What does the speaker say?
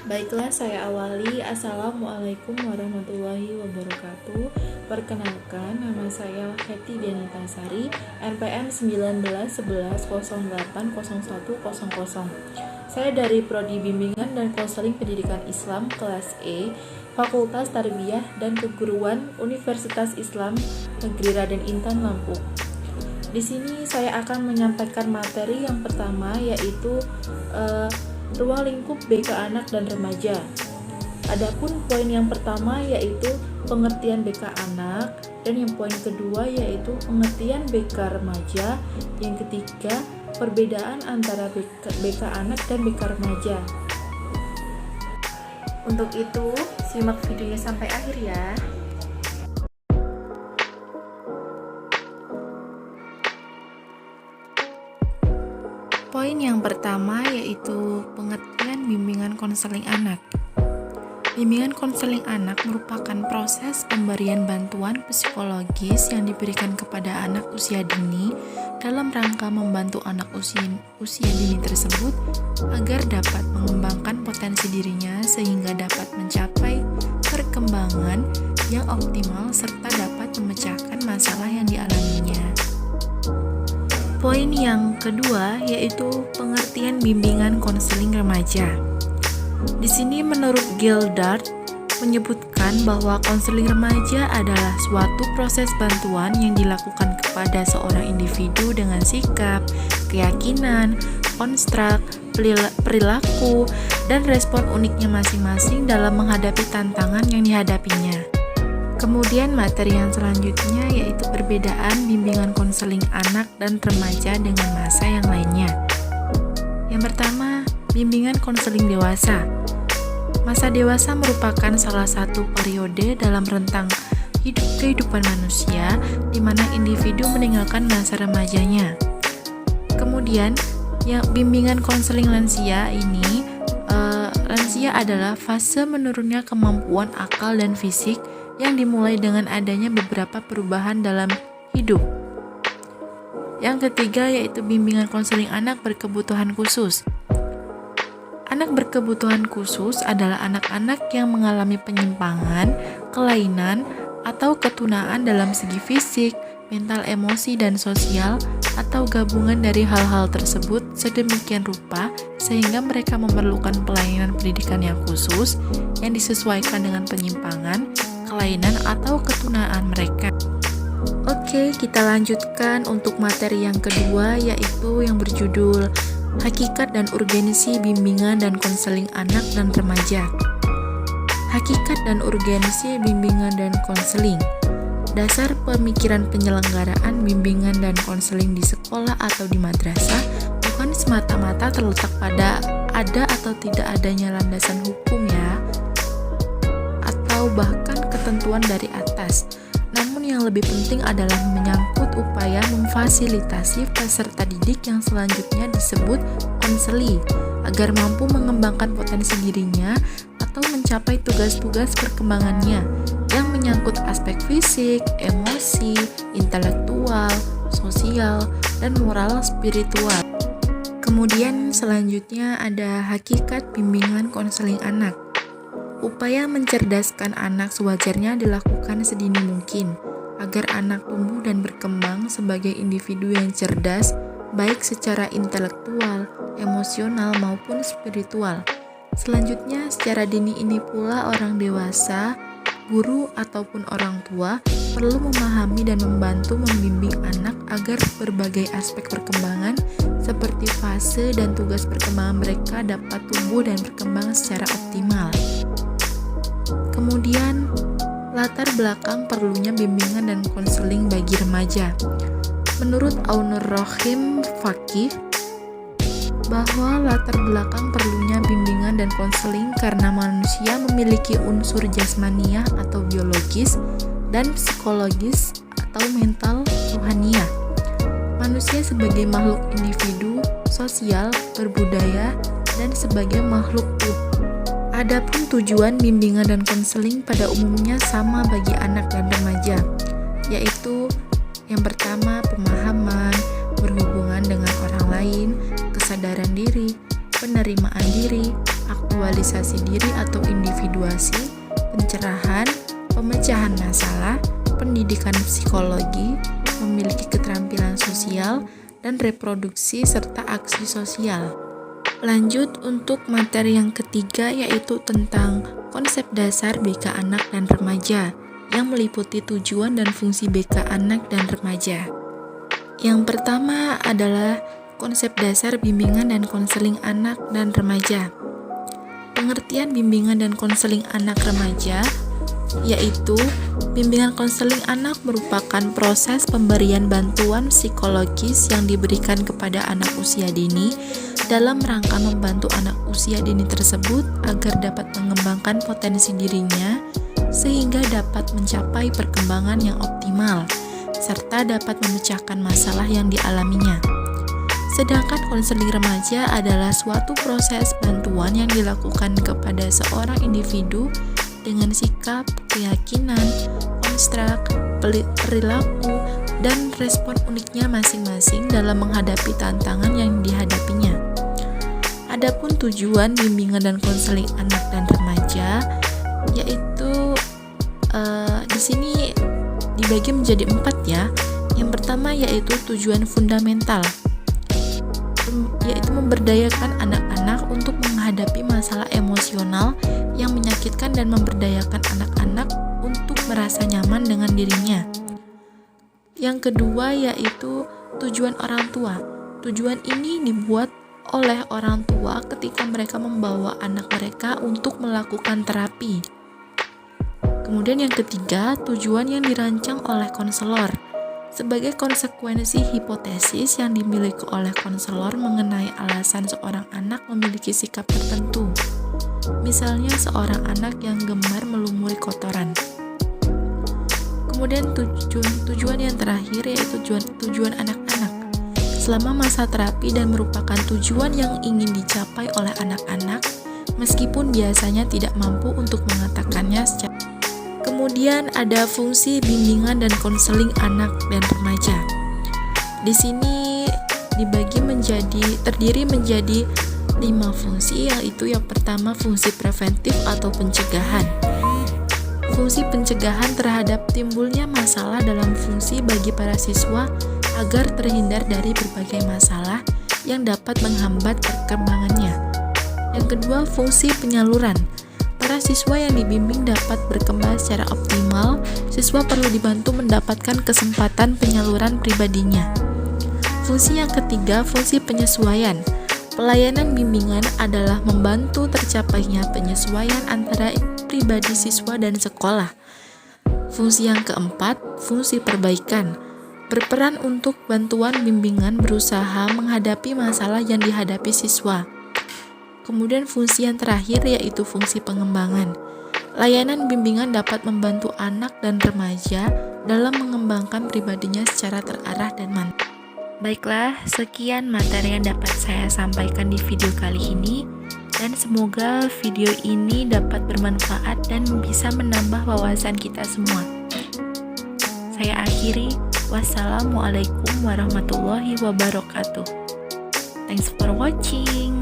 Baiklah, saya awali. Assalamualaikum warahmatullahi wabarakatuh. Perkenalkan, nama saya Heti Dianitasari, NPM 1911080100. Saya dari Prodi Bimbingan dan Konseling Pendidikan Islam kelas E, Fakultas Tarbiyah dan Keguruan Universitas Islam Negeri Raden Intan Lampung. Di sini saya akan menyampaikan materi yang pertama, yaitu ruang lingkup BK anak dan remaja. Adapun poin yang pertama yaitu pengertian BK anak, dan yang poin kedua yaitu pengertian BK remaja, yang ketiga perbedaan antara BK anak dan BK remaja. Untuk itu, simak videonya sampai akhir ya. Poin yang pertama yaitu pengertian bimbingan konseling anak. Bimbingan konseling anak merupakan proses pemberian bantuan psikologis yang diberikan kepada anak usia dini dalam rangka membantu anak usia dini tersebut agar dapat mengembangkan potensi dirinya sehingga dapat mencapai perkembangan yang optimal serta dapat memecahkan masalah yang dialaminya. Poin yang kedua yaitu pengertian bimbingan konseling remaja. Di sini menurut Gildart menyebutkan bahwa konseling remaja adalah suatu proses bantuan yang dilakukan kepada seorang individu dengan sikap, keyakinan, konstruk, perilaku, dan respon uniknya masing-masing dalam menghadapi tantangan yang dihadapinya. Kemudian materi yang selanjutnya yaitu perbedaan bimbingan konseling anak dan remaja dengan masa yang lainnya. Yang pertama, bimbingan konseling dewasa. Masa dewasa merupakan salah satu periode dalam rentang kehidupan manusia di mana individu meninggalkan masa remajanya. Kemudian, bimbingan konseling lansia ini, lansia adalah fase menurunnya kemampuan akal dan fisik yang dimulai dengan adanya beberapa perubahan dalam hidup. Yang ketiga yaitu bimbingan konseling anak berkebutuhan khusus. Anak berkebutuhan khusus adalah anak-anak yang mengalami penyimpangan, kelainan, atau ketunaan dalam segi fisik, mental, emosi, dan sosial, atau gabungan dari hal-hal tersebut sedemikian rupa sehingga mereka memerlukan pelayanan pendidikan yang khusus yang disesuaikan dengan penyimpangan, kelainan, atau ketunaan mereka. Oke, kita lanjutkan untuk materi yang kedua yaitu yang berjudul Hakikat dan Urgensi Bimbingan dan Konseling Anak dan Remaja. Hakikat dan urgensi bimbingan dan konseling. Dasar pemikiran penyelenggaraan bimbingan dan konseling di sekolah atau di madrasah bukan semata-mata terletak pada ada atau tidak adanya landasan hukum ya, atau bahkan ketentuan dari atas. Namun yang lebih penting adalah menyangkut upaya memfasilitasi peserta didik yang selanjutnya disebut konseli agar mampu mengembangkan potensi dirinya atau mencapai tugas-tugas perkembangannya yang menyangkut aspek fisik, emosi, intelektual, sosial, dan moral spiritual. Kemudian selanjutnya ada hakikat bimbingan konseling anak. Upaya mencerdaskan anak sewajarnya dilakukan sedini mungkin agar anak tumbuh dan berkembang sebagai individu yang cerdas baik secara intelektual, emosional maupun spiritual. Selanjutnya, secara dini ini pula orang dewasa, guru ataupun orang tua perlu memahami dan membantu membimbing anak agar berbagai aspek perkembangan seperti fase dan tugas perkembangan mereka dapat tumbuh dan berkembang secara optimal. Kemudian, latar belakang perlunya bimbingan dan konseling bagi remaja. Menurut Aunur Rohim Fakih, bahwa latar belakang perlunya bimbingan dan konseling karena manusia memiliki unsur jasmaniah atau biologis dan psikologis atau mental rohaniah. Manusia sebagai makhluk individu, sosial, berbudaya, dan sebagai makhluk utuh. Adapun tujuan bimbingan dan konseling pada umumnya sama bagi anak dan remaja, yaitu yang pertama pemahaman, berhubungan dengan orang lain, kesadaran diri, penerimaan diri, aktualisasi diri atau individuasi, pencerahan, pemecahan masalah, pendidikan psikologi, memiliki keterampilan sosial, dan reproduksi serta aksi sosial. Lanjut untuk materi yang ketiga, yaitu tentang konsep dasar BK anak dan remaja yang meliputi tujuan dan fungsi BK anak dan remaja. Yang pertama adalah konsep dasar bimbingan dan konseling anak dan remaja. Pengertian bimbingan dan konseling anak remaja yaitu bimbingan konseling anak merupakan proses pemberian bantuan psikologis yang diberikan kepada anak usia dini dalam rangka membantu anak usia dini tersebut agar dapat mengembangkan potensi dirinya sehingga dapat mencapai perkembangan yang optimal serta dapat memecahkan masalah yang dialaminya. Sedangkan konseling remaja adalah suatu proses bantuan yang dilakukan kepada seorang individu dengan sikap, keyakinan, konstruk, perilaku, dan respon uniknya masing-masing dalam menghadapi tantangan yang dihadapinya. Adapun tujuan bimbingan dan konseling anak dan remaja yaitu di sini dibagi menjadi 4 ya. Yang pertama yaitu tujuan fundamental, yaitu memberdayakan anak-anak untuk menghadapi masalah emosional yang menyakitkan dan memberdayakan anak-anak untuk merasa nyaman dengan dirinya. Yang kedua yaitu tujuan orang tua. Tujuan ini dibuat oleh orang tua ketika mereka membawa anak mereka untuk melakukan terapi. Kemudian yang ketiga, tujuan yang dirancang oleh konselor. Sebagai konsekuensi hipotesis yang dimiliki oleh konselor mengenai alasan seorang anak memiliki sikap tertentu. Misalnya seorang anak yang gemar melumuri kotoran. Kemudian tujuan yang terakhir yaitu tujuan anak-anak. Selama masa terapi dan merupakan tujuan yang ingin dicapai oleh anak-anak, meskipun biasanya tidak mampu untuk mengatakannya secara. Kemudian ada fungsi bimbingan dan konseling anak dan remaja. Di sini terdiri menjadi 5 fungsi, yaitu yang pertama fungsi preventif atau pencegahan. Fungsi pencegahan terhadap timbulnya masalah dalam fungsi bagi para siswa agar terhindar dari berbagai masalah yang dapat menghambat perkembangannya. Yang kedua, fungsi penyaluran. Para siswa yang dibimbing dapat berkembang secara optimal, siswa perlu dibantu mendapatkan kesempatan penyaluran pribadinya. Fungsi yang ketiga, fungsi penyesuaian. Pelayanan bimbingan adalah membantu tercapainya penyesuaian antara pribadi siswa dan sekolah. Fungsi yang keempat, fungsi perbaikan. Berperan untuk bantuan bimbingan berusaha menghadapi masalah yang dihadapi siswa. Kemudian fungsi yang terakhir yaitu fungsi pengembangan. Layanan bimbingan dapat membantu anak dan remaja dalam mengembangkan pribadinya secara terarah dan mantap. Baiklah, sekian materi yang dapat saya sampaikan di video kali ini, dan semoga video ini dapat bermanfaat dan bisa menambah wawasan kita semua. Saya akhiri, wassalamualaikum warahmatullahi wabarakatuh. Thanks for watching.